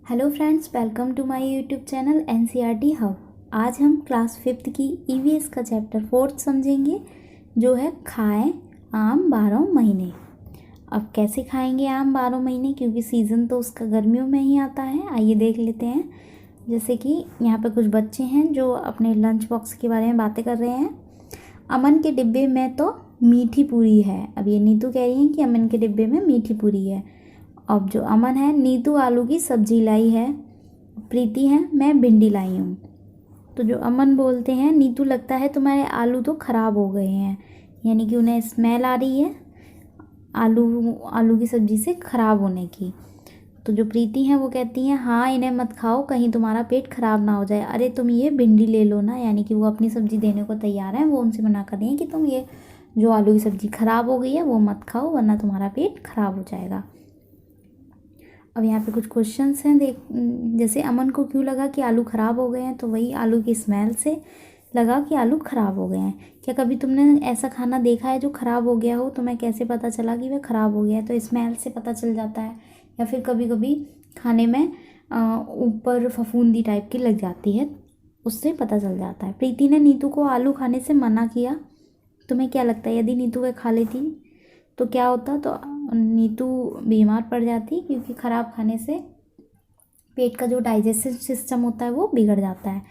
Hello friends, welcome to my YouTube channel NCERT hub. आज हम class 5th की EVS का चैप्टर 4 समझेंगे, जो है खाएं आम 12 महीने। अब कैसे खाएंगे आम 12 महीने, क्योंकि सीज़न तो उसका गर्मियों में ही आता है। आइए देख लेते हैं। जैसे कि यहाँ पे कुछ बच्चे हैं जो अपने लंच बॉक्स के बारे में बातें कर रहे हैं। अमन के डिब्बे में तो मीठी पूरी है। अब ये नीतू कह रही है कि अमन के डिब्बे में मीठी पूरी है। अब जो अमन है, नीतू आलू की सब्जी लाई है। प्रीति है, मैं भिंडी लाई हूँ। तो जो अमन बोलते हैं, नीतू लगता है तुम्हारे आलू तो ख़राब हो गए हैं, यानी कि उन्हें स्मेल आ रही है आलू की सब्ज़ी से ख़राब होने की। तो जो प्रीति हैं वो कहती हैं, हाँ इन्हें मत खाओ, कहीं तुम्हारा पेट ख़राब ना हो जाए। अरे तुम ये भिंडी ले लो ना, यानी कि वो अपनी सब्ज़ी देने को तैयार हैं। वो उनसे मना कर रही हैं कि तुम ये जो आलू की सब्ज़ी ख़राब हो गई है वो मत खाओ, वरना तुम्हारा पेट ख़राब हो जाएगा। अब यहाँ पे कुछ क्वेश्चंस हैं। जैसे अमन को क्यों लगा कि आलू ख़राब हो गए हैं, तो वही आलू की स्मेल से लगा कि आलू ख़राब हो गए हैं। क्या कभी तुमने ऐसा खाना देखा है जो ख़राब हो गया हो? तुम्हें कैसे पता चला कि वह ख़राब हो गया है? तो स्मेल से पता चल जाता है, या फिर कभी कभी खाने में ऊपर फफूंदी टाइप की लग जाती है, उससे पता चल जाता है। प्रीति ने नीतू को आलू खाने से मना किया। तुम्हें क्या लगता है, यदि नीतू वह खा लेती तो क्या होता? तो नीतू बीमार पड़ जाती, क्योंकि ख़राब खाने से पेट का जो डाइजेस्टिव सिस्टम होता है वो बिगड़ जाता है।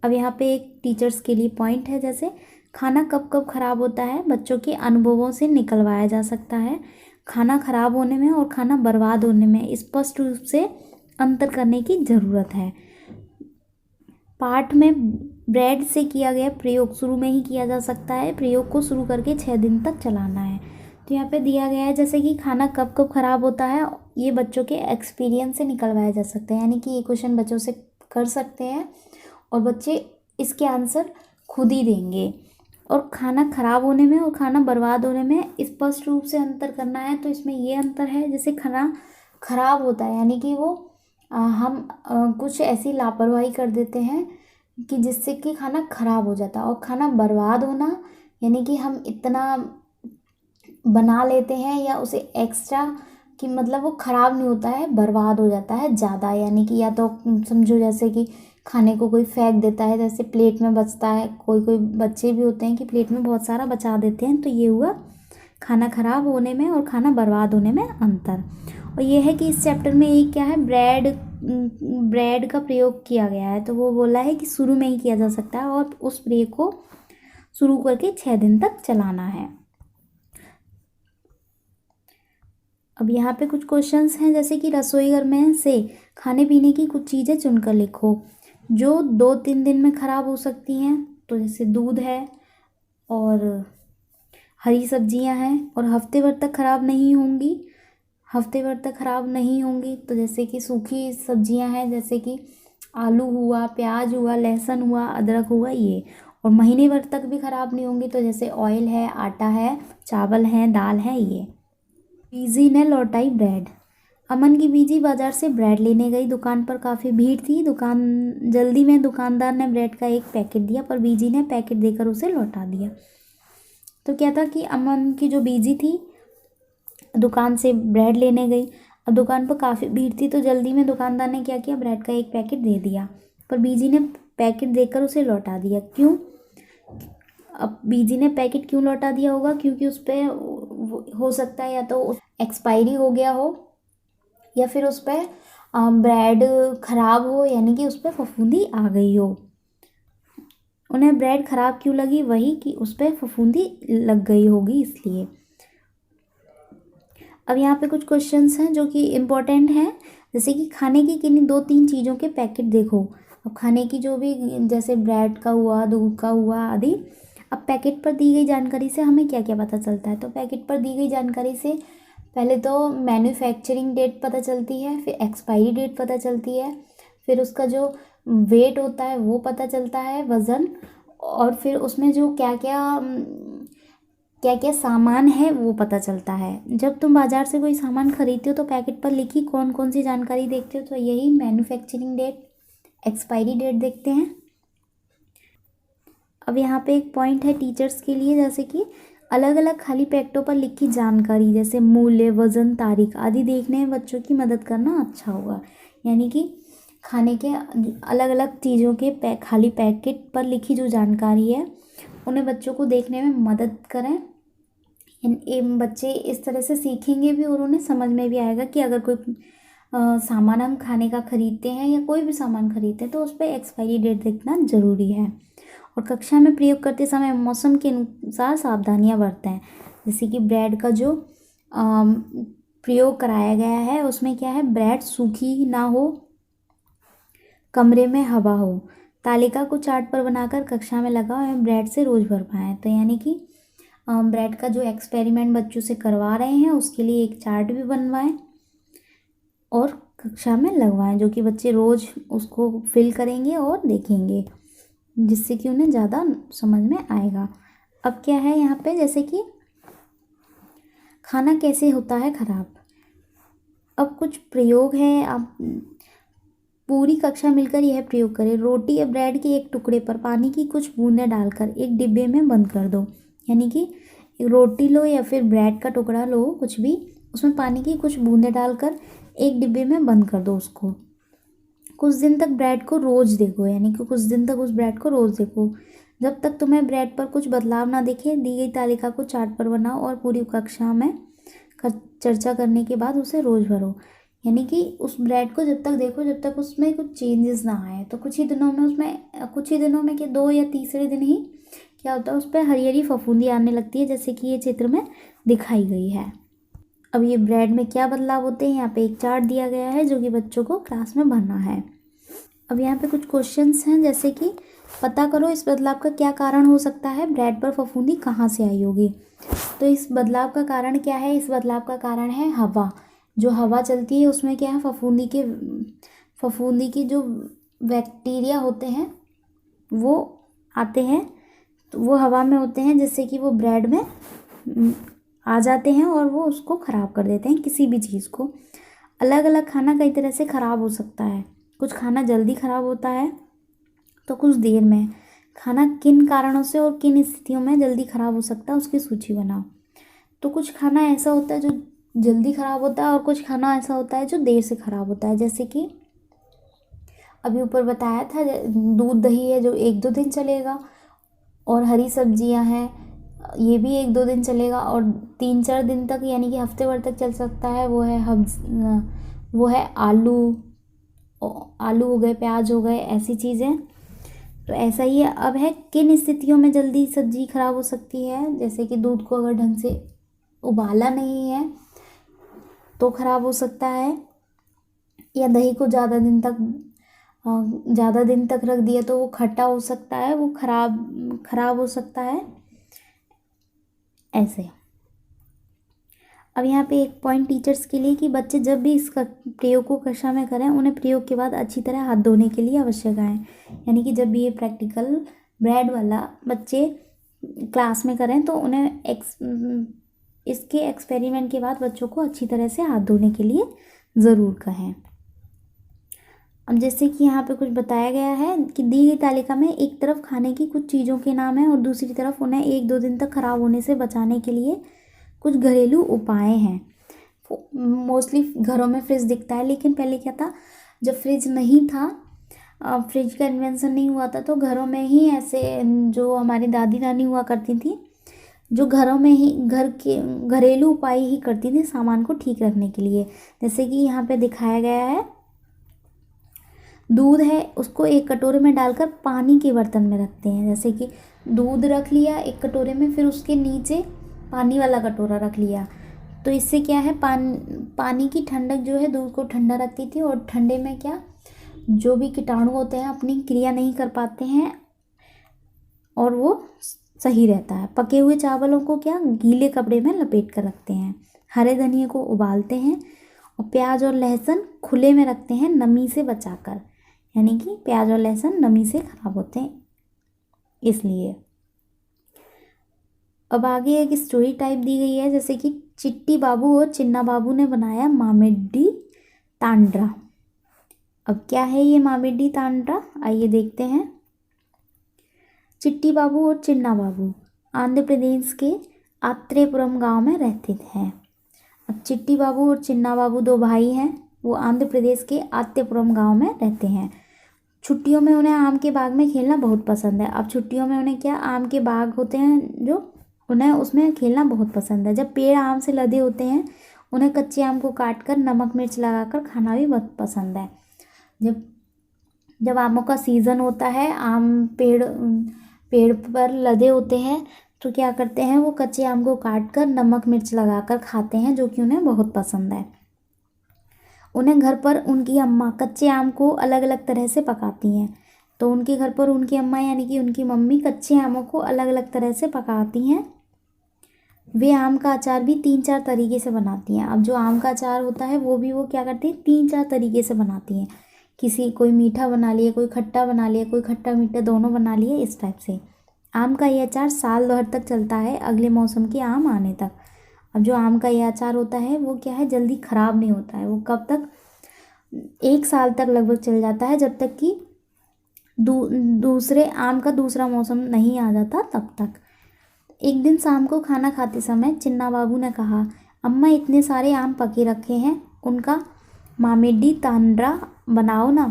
अब यहाँ पे एक टीचर्स के लिए पॉइंट है, जैसे खाना कब कब ख़राब होता है, बच्चों के अनुभवों से निकलवाया जा सकता है। खाना ख़राब होने में और खाना बर्बाद होने में स्पष्ट रूप से अंतर करने की ज़रूरत है। पाठ में ब्रेड से किया गया प्रयोग शुरू में ही किया जा सकता है। प्रयोग को शुरू करके 6 दिन तक चलाना है। तो यहाँ पे दिया गया है, जैसे कि खाना कब कब ख़राब होता है, ये बच्चों के एक्सपीरियंस से निकलवाया जा सकता है। यानी कि ये क्वेश्चन बच्चों से कर सकते हैं और बच्चे इसके आंसर खुद ही देंगे। और खाना ख़राब होने में और खाना बर्बाद होने में स्पष्ट रूप से अंतर करना है। तो इसमें ये अंतर है, जैसे खाना ख़राब होता है यानी कि वो हम कुछ ऐसी लापरवाही कर देते हैं कि जिससे कि खाना ख़राब हो जाता है। और खाना बर्बाद होना यानी कि हम इतना बना लेते हैं या उसे एक्स्ट्रा कि मतलब वो ख़राब नहीं होता है, बर्बाद हो जाता है ज़्यादा। यानी कि या तो समझो जैसे कि खाने को कोई फेंक देता है, जैसे प्लेट में बचता है। कोई कोई बच्चे भी होते हैं कि प्लेट में बहुत सारा बचा देते हैं। तो ये हुआ खाना ख़राब होने में और खाना बर्बाद होने में अंतर। और ये है कि इस चैप्टर में एक क्या है, ब्रेड का प्रयोग किया गया है। तो वो बोला है कि शुरू में ही किया जा सकता है और उस प्रयोग को शुरू करके 6 दिन तक चलाना है। अब यहाँ पे कुछ क्वेश्चंस हैं, जैसे कि रसोई घर में से खाने पीने की कुछ चीज़ें चुनकर लिखो जो 2-3 दिन में ख़राब हो सकती हैं। तो जैसे दूध है और हरी सब्जियां हैं और हफ्ते भर तक ख़राब नहीं होंगी। तो जैसे कि सूखी सब्जियां हैं, जैसे कि आलू हुआ, प्याज हुआ, लहसुन हुआ, अदरक हुआ, ये। और महीने भर तक भी ख़राब नहीं होंगी। तो जैसे ऑयल है, आटा है, चावल है, दाल है, ये। बीजी ने लौटाई ब्रेड। अमन की बीजी बाजार से ब्रेड लेने गई। दुकान पर काफ़ी भीड़ थी। जल्दी में दुकानदार ने ब्रेड का एक पैकेट दिया, पर बीजी ने पैकेट देकर उसे लौटा दिया। तो क्या था कि अमन की जो बीजी थी दुकान से ब्रेड लेने गई। अब दुकान पर काफ़ी भीड़ थी, तो जल्दी में दुकानदार ने क्या किया, ब्रेड का एक पैकेट दे दिया, पर बीजी ने पैकेट देकर उसे लौटा दिया। क्यों? अब बीजी ने पैकेट क्यों लौटा दिया होगा? क्योंकि उस पर हो सकता है या तो एक्सपायरी हो गया हो, या फिर उस पर ब्रेड ख़राब हो, यानी कि उस पर फफूंदी आ गई हो। उन्हें ब्रेड ख़राब क्यों लगी? वही कि उस पर फफूंदी लग गई होगी, इसलिए। अब यहाँ पे कुछ क्वेश्चंस हैं जो कि इम्पोर्टेंट हैं, जैसे कि खाने की किन्हीं 2-3 चीज़ों के पैकेट देखो। अब खाने की जो भी, जैसे ब्रेड का हुआ, दूध का हुआ आदि। अब पैकेट पर दी गई जानकारी से हमें क्या क्या पता चलता है? तो पैकेट पर दी गई जानकारी से पहले तो मैन्युफैक्चरिंग डेट पता चलती है, फिर एक्सपायरी डेट पता चलती है, फिर उसका जो वेट होता है वो पता चलता है, वज़न। और फिर उसमें जो क्या क्या सामान है वो पता चलता है। जब तुम बाज़ार से कोई सामान खरीदते हो तो पैकेट पर लिखी कौन कौन सी जानकारी देखते हो? तो यही मैन्युफैक्चरिंग डेट, एक्सपायरी डेट देखते हैं। अब यहाँ पे एक पॉइंट है टीचर्स के लिए, जैसे कि अलग अलग खाली पैकेटों पर लिखी जानकारी जैसे मूल्य, वजन, तारीख आदि देखने में बच्चों की मदद करना अच्छा होगा। यानी कि खाने के अलग अलग चीज़ों के खाली पैकेट पर लिखी जो जानकारी है उन्हें बच्चों को देखने में मदद करें। बच्चे इस तरह से सीखेंगे भी और उन्हें समझ में भी आएगा कि अगर कोई सामान हम खाने का खरीदते हैं या कोई भी सामान खरीदते हैं तो उस पर एक्सपायरी डेट देखना ज़रूरी है। और कक्षा में प्रयोग करते समय मौसम के अनुसार सावधानियां बरतें। जैसे कि ब्रेड का जो प्रयोग कराया गया है उसमें क्या है, ब्रेड सूखी ना हो, कमरे में हवा हो। तालिका को चार्ट पर बनाकर कक्षा में लगाओ एवं ब्रेड से रोज भर पाएँ। तो यानी कि ब्रेड का जो एक्सपेरिमेंट बच्चों से करवा रहे हैं उसके लिए एक चार्ट भी बनवाएं और कक्षा में लगवाएं, जो कि बच्चे रोज़ उसको फिल करेंगे और देखेंगे, जिससे कि उन्हें ज़्यादा समझ में आएगा। अब क्या है यहाँ पे, जैसे कि खाना कैसे होता है खराब। अब कुछ प्रयोग है, आप पूरी कक्षा मिलकर यह प्रयोग करें। रोटी या ब्रेड के एक टुकड़े पर पानी की कुछ बूंदें डालकर एक डिब्बे में बंद कर दो। यानी कि रोटी लो या फिर ब्रेड का टुकड़ा लो, कुछ भी, उसमें पानी की कुछ बूंदें डालकर एक डिब्बे में बंद कर दो उसको। कुछ दिन तक ब्रेड को रोज़ देखो, यानी कि कुछ दिन तक उस ब्रेड को रोज़ देखो। जब तक तुम्हें ब्रेड पर कुछ बदलाव ना दिखे, दी गई तालिका को चार्ट पर बनाओ और पूरी कक्षा में चर्चा करने के बाद उसे रोज़ भरो। यानी कि उस ब्रेड को जब तक देखो जब तक उसमें कुछ चेंजेस ना आए। तो कुछ ही दिनों में क्या, 2 या तीसरे दिन ही क्या होता है, उस पर हरी हरी फफूंदी आने लगती है, जैसे कि ये चित्र में दिखाई गई है। अब ये ब्रेड में क्या बदलाव होते हैं, यहाँ पे एक चार्ट दिया गया है जो कि बच्चों को क्लास में भरना है। अब यहाँ पे कुछ क्वेश्चंस हैं, जैसे कि पता करो इस बदलाव का क्या कारण हो सकता है, ब्रेड पर फफूंदी कहाँ से आई होगी। तो इस बदलाव का कारण क्या है, इस बदलाव का कारण है हवा। जो हवा चलती है उसमें क्या है, फफूंदी की जो बैक्टीरिया होते हैं वो आते हैं, तो वो हवा में होते हैं, जिससे कि वो ब्रेड में आ जाते हैं और वो उसको ख़राब कर देते हैं, किसी भी चीज़ को। अलग अलग खाना कई तरह से ख़राब हो सकता है। कुछ खाना जल्दी ख़राब होता है तो कुछ देर में। खाना किन कारणों से और किन स्थितियों में जल्दी ख़राब हो सकता है उसकी सूची बनाओ। तो कुछ खाना ऐसा होता है जो जल्दी ख़राब होता है और कुछ खाना ऐसा होता है जो देर से ख़राब होता है। जैसे कि अभी ऊपर बताया था, दूध दही है जो 1-2 दिन चलेगा, और हरी सब्जियां हैं ये भी 1-2 दिन चलेगा, और 3-4 दिन तक यानी कि हफ्ते भर तक चल सकता है। वो है आलू हो गए, प्याज हो गए, ऐसी चीज़ें। तो ऐसा ही है। अब है किन स्थितियों में जल्दी सब्जी खराब हो सकती है, जैसे कि दूध को अगर ढंग से उबाला नहीं है तो खराब हो सकता है, या दही को ज़्यादा दिन तक रख दिया तो वो खट्टा हो सकता है, वो खराब हो सकता है, ऐसे। अब यहाँ पे एक पॉइंट टीचर्स के लिए कि बच्चे जब भी इस प्रयोग को कक्षा में करें उन्हें प्रयोग के बाद अच्छी तरह हाथ धोने के लिए अवश्य कहें। यानी कि जब भी ये प्रैक्टिकल ब्रेड वाला बच्चे क्लास में करें तो उन्हें इसके एक्सपेरिमेंट के बाद बच्चों को अच्छी तरह से हाथ धोने के लिए ज़रूर कहें। अब जैसे कि यहाँ पे कुछ बताया गया है कि दी गई तालिका में एक तरफ खाने की कुछ चीज़ों के नाम है और दूसरी तरफ उन्हें 1-2 दिन तक ख़राब होने से बचाने के लिए कुछ घरेलू उपाय हैं। मोस्टली घरों में फ्रिज दिखता है, लेकिन पहले क्या था, जब फ्रिज नहीं था, फ्रिज का इन्वेंशन नहीं हुआ था, तो घरों में ही ऐसे जो हमारी दादी नानी हुआ करती थी, जो घरों में ही घरेलू उपाय ही करती थी सामान को ठीक रखने के लिए। जैसे कि यहाँ पे दिखाया गया है, दूध है उसको एक कटोरे में डालकर पानी के बर्तन में रखते हैं। जैसे कि दूध रख लिया एक कटोरे में, फिर उसके नीचे पानी वाला कटोरा रख लिया, तो इससे क्या है, पानी की ठंडक जो है दूध को ठंडा रखती थी, और ठंडे में क्या, जो भी कीटाणु होते हैं अपनी क्रिया नहीं कर पाते हैं और वो सही रहता है। पके हुए चावलों को क्या, गीले कपड़े में लपेट कर रखते हैं। हरे धनिए को उबालते हैं और प्याज और लहसुन खुले में रखते हैं नमी से बचाकर। यानी कि प्याज और लहसुन नमी से ख़राब होते हैं इसलिए। अब आगे एक स्टोरी टाइप दी गई है, जैसे कि चिट्टी बाबू और चिन्ना बाबू ने बनाया मामिड्डी तांड्रा। अब क्या है ये मामिड्डी तांड्रा, आइए देखते हैं। चिट्टी बाबू और चिन्ना बाबू आंध्र प्रदेश के आत्रेयपुरम गांव में रहते हैं। अब चिट्टी बाबू और चिन्ना बाबू दो भाई हैं, वो आंध्र प्रदेश के आत्रेयपुरम गांव में रहते हैं। छुट्टियों में उन्हें आम के बाग में खेलना बहुत पसंद है। अब छुट्टियों में उन्हें क्या, आम के बाग होते हैं जो, उन्हें उसमें खेलना बहुत पसंद है। जब पेड़ आम से लदे होते हैं, उन्हें कच्चे आम को काट कर नमक मिर्च लगाकर खाना भी बहुत पसंद है। जब जब आमों का सीज़न होता है, आम पेड़ पर लदे होते हैं, तो क्या करते हैं, वो कच्चे आम को काट कर नमक मिर्च लगाकर खाते हैं, जो कि उन्हें बहुत पसंद है। उन्हें घर पर उनकी अम्मा कच्चे आम को अलग अलग तरह से पकाती हैं। तो उनके घर पर उनकी अम्मा यानी कि उनकी मम्मी कच्चे आमों को अलग अलग तरह से पकाती हैं। वे आम का अचार भी 3-4 तरीके से बनाती हैं। अब जो आम का अचार होता है वो भी वो क्या करती हैं, 3-4 तरीके से बनाती हैं। कोई मीठा बना लिया, कोई खट्टा बना लिया, कोई खट्टा मीठा दोनों बना लिए, इस टाइप से। आम का यह अचार साल भर तक चलता है, अगले मौसम के आम आने तक। अब जो आम का यह अचार होता है वो क्या है, जल्दी ख़राब नहीं होता है। वो कब तक, 1 साल तक लगभग चल जाता है, जब तक कि दूसरे आम का दूसरा मौसम नहीं आ जाता तब तक। एक दिन शाम को खाना खाते समय चिन्ना बाबू ने कहा, अम्मा इतने सारे आम पके रखे हैं, उनका मामेडी तांड्रा बनाओ ना।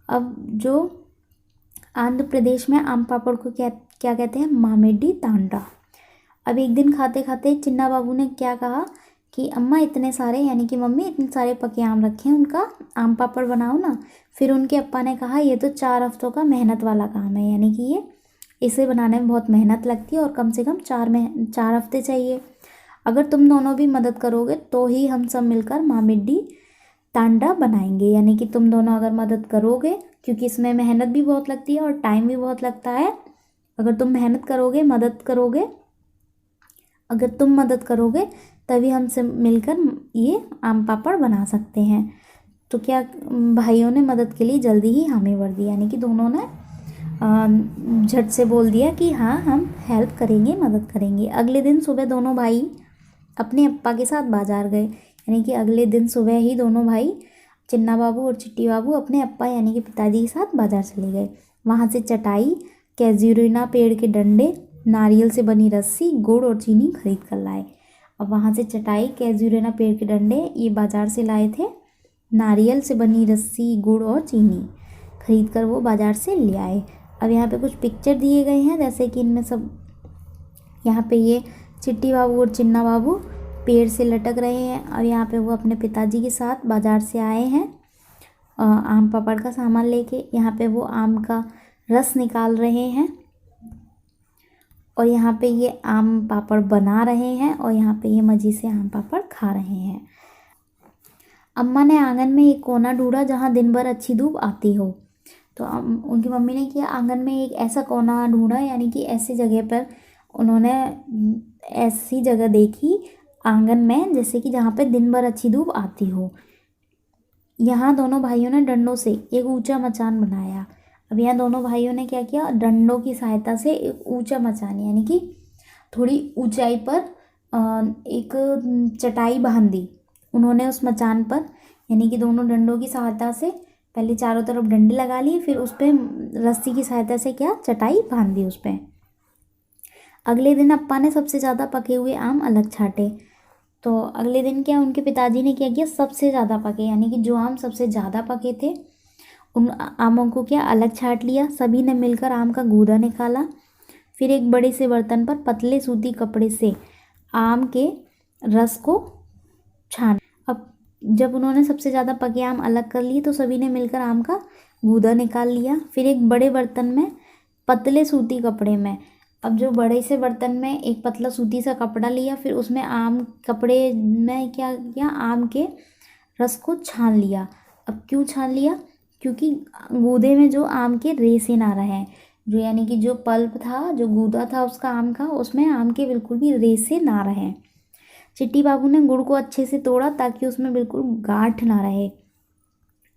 अब जो आंध्र प्रदेश में आम पापड़ को क्या क्या कहते हैं, मामेडी तांड्रा। अब एक दिन खाते खाते चिन्ना बाबू ने क्या कहा कि अम्मा इतने सारे, यानी कि मम्मी इतने सारे पके आम रखे हैं, उनका आम पापड़ बनाओ ना। फिर उनके अप्पा ने कहा, ये तो 4 हफ्तों का मेहनत वाला काम है, यानी कि इसे बनाने में बहुत मेहनत लगती है और कम से कम 4 हफ्ते चाहिए। अगर तुम दोनों भी मदद करोगे तो ही हम सब मिलकर मामेडी तांडा बनाएंगे। यानी कि तुम दोनों अगर मदद करोगे, क्योंकि इसमें मेहनत भी बहुत लगती है और टाइम भी बहुत लगता है। अगर तुम मेहनत करोगे, अगर तुम मदद करोगे तभी हम सब मिलकर ये आम पापड़ बना सकते हैं। तो क्या भाइयों ने मदद के लिए जल्दी ही हामी भर दी, यानी कि दोनों ने झट से बोल दिया कि हाँ, हम हेल्प करेंगे, मदद करेंगे। अगले दिन सुबह दोनों भाई अपने अप्पा के साथ बाज़ार गए। यानी कि अगले दिन सुबह ही दोनों भाई, चिन्ना बाबू और चिट्टी बाबू, अपने अप्पा यानी कि पिताजी के साथ बाज़ार चले गए। वहाँ से चटाई, कैजुरीना पेड़ के डंडे, नारियल से बनी रस्सी, गुड़ और चीनी खरीद कर लाए। अब वहाँ से चटाई, कैजुरीना पेड़ के डंडे ये बाज़ार से लाए थे। नारियल से बनी रस्सी, गुड़ और चीनी खरीद कर वो बाज़ार से ले आए। अब यहाँ पे कुछ पिक्चर दिए गए हैं, जैसे कि इनमें सब, यहाँ पे ये चिट्टी बाबू और चिन्ना बाबू पेड़ से लटक रहे हैं और यहाँ पे वो अपने पिताजी के साथ बाज़ार से आए हैं आम पापड़ का सामान लेके। यहाँ पे वो आम का रस निकाल रहे हैं और यहाँ पे ये आम पापड़ बना रहे हैं और यहाँ पे ये मज़े से आम पापड़ खा रहे हैं। अम्मा ने आंगन में एक कोना ढूंढा जहाँ दिन भर अच्छी धूप आती हो। तो उनकी मम्मी ने किया, आंगन में एक ऐसा कोना ढूंढा, यानी कि ऐसी जगह पर उन्होंने ऐसी जगह देखी आंगन में, जैसे कि जहाँ पे दिन भर अच्छी धूप आती हो। यहाँ दोनों भाइयों ने डंडों से एक ऊंचा मचान बनाया। अब यहाँ दोनों भाइयों ने क्या किया, डंडों की सहायता से एक ऊंचा मचान, यानी कि थोड़ी ऊंचाई पर एक चटाई बांध दी उन्होंने उस मचान पर। यानी कि दोनों डंडों की सहायता से पहले चारों तरफ डंडे लगा लिए, फिर उस पर रस्सी की सहायता से क्या, चटाई बांध दी उस पर। अगले दिन अप्पा ने सबसे ज़्यादा पके हुए आम अलग छाटे। तो अगले दिन क्या, उनके पिताजी ने क्या किया, सबसे ज़्यादा पके, यानी कि जो आम सबसे ज़्यादा पके थे उन आमों को क्या, अलग छाट लिया। सभी ने मिलकर आम का गूदा निकाला। फिर एक बड़े से बर्तन पर पतले सूती कपड़े से आम के रस को छान। अब जब उन्होंने सबसे ज़्यादा पके आम अलग कर लिए तो सभी ने मिलकर आम का गूदा निकाल लिया। फिर एक बड़े बर्तन में पतले सूती कपड़े में, अब जो बड़े से बर्तन में एक पतला सूती सा कपड़ा लिया, फिर उसमें कपड़े में क्या किया, आम के रस को छान लिया। अब क्यों छान लिया, क्योंकि गूदे में जो आम के रेसे ना रहें, जो यानी कि जो पल्प था, जो गूदा था उसका आम का, उसमें आम के बिल्कुल भी रेसे ना रहें। चिट्टी बाबू ने गुड़ को अच्छे से तोड़ा ताकि उसमें बिल्कुल गांठ ना रहे।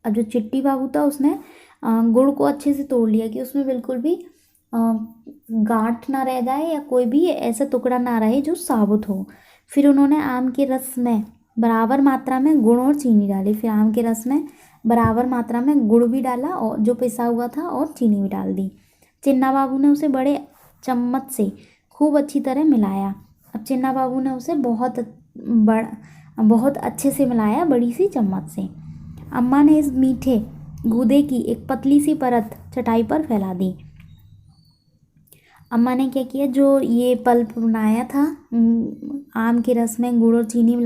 अब जो चिट्टी बाबू था उसने गुड़ को अच्छे से तोड़ लिया कि उसमें बिल्कुल भी गांठ ना रह जाए या कोई भी ऐसा टुकड़ा ना रहे जो साबुत हो। फिर उन्होंने आम के रस में बराबर मात्रा में गुड़ और चीनी डाली। फिर आम के रस में बराबर मात्रा में गुड़ भी डाला और जो पिसा हुआ था, और चीनी भी डाल दी। चिन्ना बाबू ने उसे बड़े चम्मच से खूब अच्छी तरह मिलाया। अब चिन्ना बाबू ने उसे बहुत अच्छे से मिलाया बड़ी सी चम्मच से। अम्मा ने इस मीठे गूदे की एक पतली सी परत चटाई पर फैला दी। अम्मा ने क्या किया, जो ये पल्प बनाया था आम के रस में गुड़ और चीनी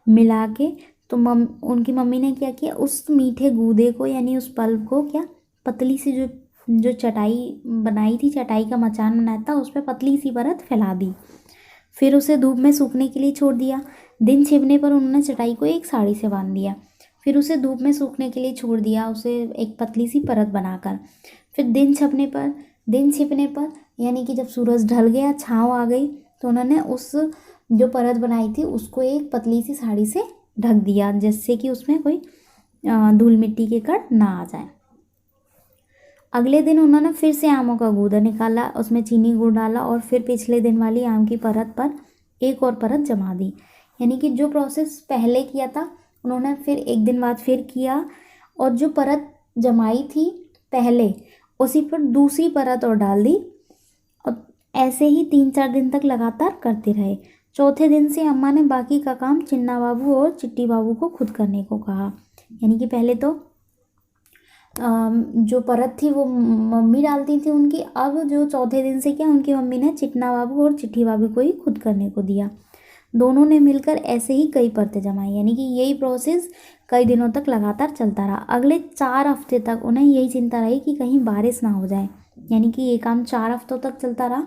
मिला के, तो उनकी मम्मी ने क्या किया, उस मीठे गूदे को यानी उस पल्प को क्या पतली सी जो चटाई बनाई थी, चटाई का मचान बनाया था, उस पर पतली सी परत फैला दी। फिर उसे धूप में सूखने के लिए छोड़ दिया। दिन छिपने पर उन्होंने चटाई को एक साड़ी से बांध दिया। फिर उसे धूप में सूखने के लिए छोड़ दिया, उसे एक पतली सी परत बनाकर। फिर दिन छिपने पर यानी कि जब सूरज ढल गया, छाँव आ गई, तो उन्होंने उस जो परत बनाई थी उसको एक पतली सी साड़ी से ढक दिया, जिससे कि उसमें कोई धूल मिट्टी के कण ना आ जाए। अगले दिन उन्होंने फिर से आमों का गूदा निकाला, उसमें चीनी गुड़ डाला और फिर पिछले दिन वाली आम की परत पर एक और परत जमा दी। यानी कि जो प्रोसेस पहले किया था उन्होंने फिर एक दिन बाद फिर किया, और जो परत जमाई थी पहले उसी पर दूसरी परत और डाल दी, और ऐसे ही 3-4 दिन तक लगातार करते रहे। चौथे दिन से अम्मा ने बाकी का काम चिन्ना बाबू और चिट्टी बाबू को खुद करने को कहा। यानी कि पहले तो जो परत थी वो मम्मी डालती थी उनकी, अब जो चौथे दिन से क्या उनकी मम्मी ने चिन्ना बाबू और चिट्ठी बाबू को ही खुद करने को दिया। दोनों ने मिलकर ऐसे ही कई परतें जमाई। यानी कि यही प्रोसेस कई दिनों तक लगातार चलता रहा। अगले 4 हफ्ते तक उन्हें यही चिंता रही कि कहीं बारिश ना हो जाए। यानी कि ये काम 4 हफ्तों तक चलता रहा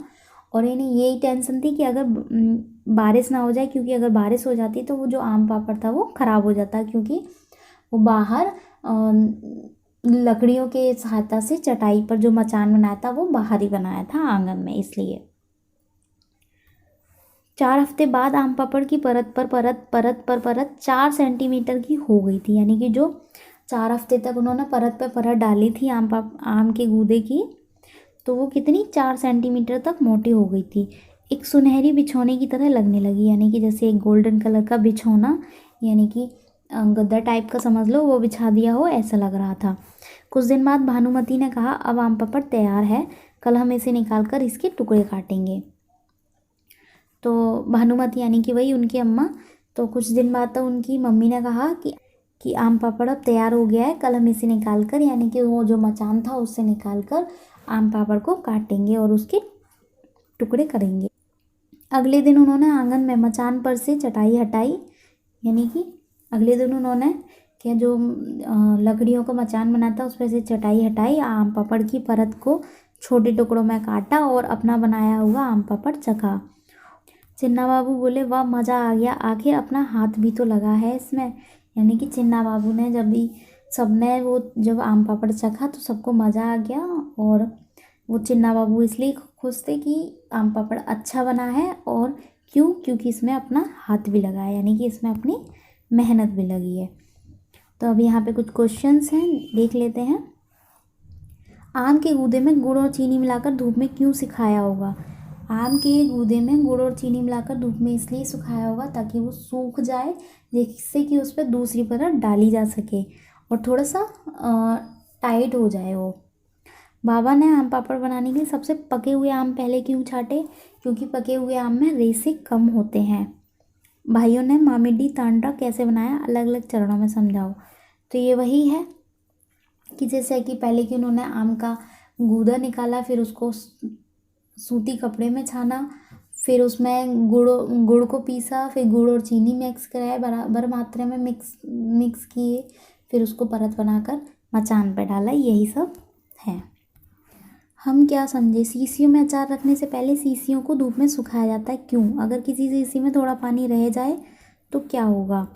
और इन्हें यही टेंशन थी कि अगर बारिश ना हो जाए, क्योंकि अगर बारिश हो जाती तो वो जो आम पापड़ था वो ख़राब हो जाता, क्योंकि वो बाहर लकड़ियों के सहायता से चटाई पर जो मचान बनाया था वो बाहर ही बनाया था आंगन में। इसलिए 4 हफ्ते बाद आम पापड़ की परत पर परत 4 सेंटीमीटर की हो गई थी। यानी कि जो 4 हफ्ते तक उन्होंने परत पर परत डाली थी आम के गूदे की, तो वो कितनी 4 सेंटीमीटर तक मोटी हो गई थी। एक सुनहरी बिछौने की तरह लगने लगी। यानी कि जैसे एक गोल्डन कलर का बिछौना, यानी कि गद्दा टाइप का समझ लो, वो बिछा दिया हो ऐसा लग रहा था। कुछ दिन बाद भानुमति ने कहा, अब आम पापड़ तैयार है, कल हम इसे निकाल कर इसके टुकड़े काटेंगे। तो भानुमति यानी कि वही उनकी अम्मा, तो कुछ दिन बाद तो उनकी मम्मी ने कहा कि आम पापड़ अब तैयार हो गया है, कल हम इसे निकाल कर, यानी कि वो जो मचान था उससे निकाल कर आम पापड़ को काटेंगे और उसके टुकड़े करेंगे। अगले दिन उन्होंने आंगन में मचान पर से चटाई हटाई। यानी कि अगले दिन उन्होंने क्या जो लकड़ियों का मचान बना था उस पर से चटाई हटाई, आम पापड़ की परत को छोटे टुकड़ों में काटा और अपना बनाया हुआ आम पापड़ चखा। चिन्ना बाबू बोले, वाह मज़ा आ गया, आखिर अपना हाथ भी तो लगा है इसमें। यानी कि चिन्ना बाबू ने सबने वो जब आम पापड़ चखा तो सबको मज़ा आ गया, और वो चिन्ना बाबू इसलिए खुश थे कि आम पापड़ अच्छा बना है, और क्योंकि इसमें अपना हाथ भी लगा है, यानी कि इसमें अपनी मेहनत भी लगी है। तो अब यहाँ पे कुछ क्वेश्चंस हैं, देख लेते हैं। आम के गूदे में गुड़ और चीनी मिलाकर धूप में क्यों सुखाया होगा? आम के गूदे में गुड़ और चीनी मिलाकर धूप में इसलिए सुखाया होगा ताकि वो सूख जाए, जिससे कि उस पर दूसरी परत डाली जा सके और थोड़ा सा टाइट हो जाए वो। बाबा ने आम पापड़ बनाने के लिए सबसे पके हुए आम पहले क्यों छाटे? क्योंकि पके हुए आम में रेशे कम होते हैं। भाइयों ने मामिडी तांडा कैसे बनाया? अलग अलग चरणों में समझाओ। तो ये वही है कि जैसे कि पहले कि उन्होंने आम का गूदा निकाला, फिर उसको सूती कपड़े में छाना, फिर उसमें गुड़ को पीसा, फिर गुड़ और चीनी मिक्स कराया, बराबर मात्रा में मिक्स किए, फिर उसको परत बनाकर मचान पर डाला। यही सब है। हम क्या समझे? शीशियों में अचार रखने से पहले शीशियों को धूप में सुखाया जाता है, क्यों? अगर किसी शीशी में थोड़ा पानी रह जाए तो क्या होगा?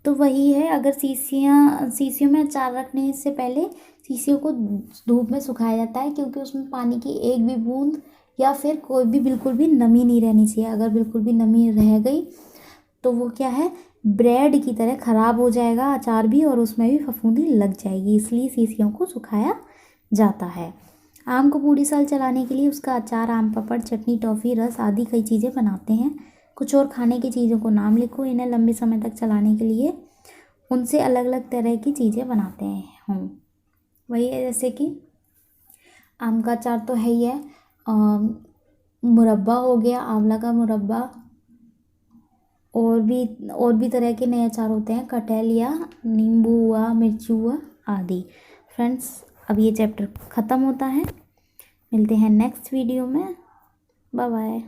तो वही है, अगर शीशियों में अचार रखने से पहले शीशियों को धूप में सुखाया जाता है, क्योंकि उसमें पानी की एक भी बूंद या फिर कोई भी बिल्कुल भी नमी नहीं रहनी चाहिए। अगर बिल्कुल भी नमी रह गई तो वो क्या है, ब्रेड की तरह ख़राब हो जाएगा अचार भी, और उसमें भी फफूंदी लग जाएगी। इसलिए शीशियों को सुखाया जाता है। आम को पूरी साल चलाने के लिए उसका अचार, आम पापड़, चटनी, टॉफ़ी, रस आदि कई चीज़ें बनाते हैं। कुछ और खाने की चीज़ों को नाम लिखो। इन्हें लंबे समय तक चलाने के लिए उनसे अलग अलग तरह की चीज़ें बनाते हैं हम। वही है, जैसे कि आम का अचार तो है ही है, मुरब्बा हो गया, आंवला का मुरब्बा। और भी तरह के नए अचार होते हैं, कटहल या नींबू हुआ, मिर्ची हुआ आदि। फ्रेंड्स, अब ये चैप्टर ख़त्म होता है। मिलते हैं नेक्स्ट वीडियो में। Bye bye.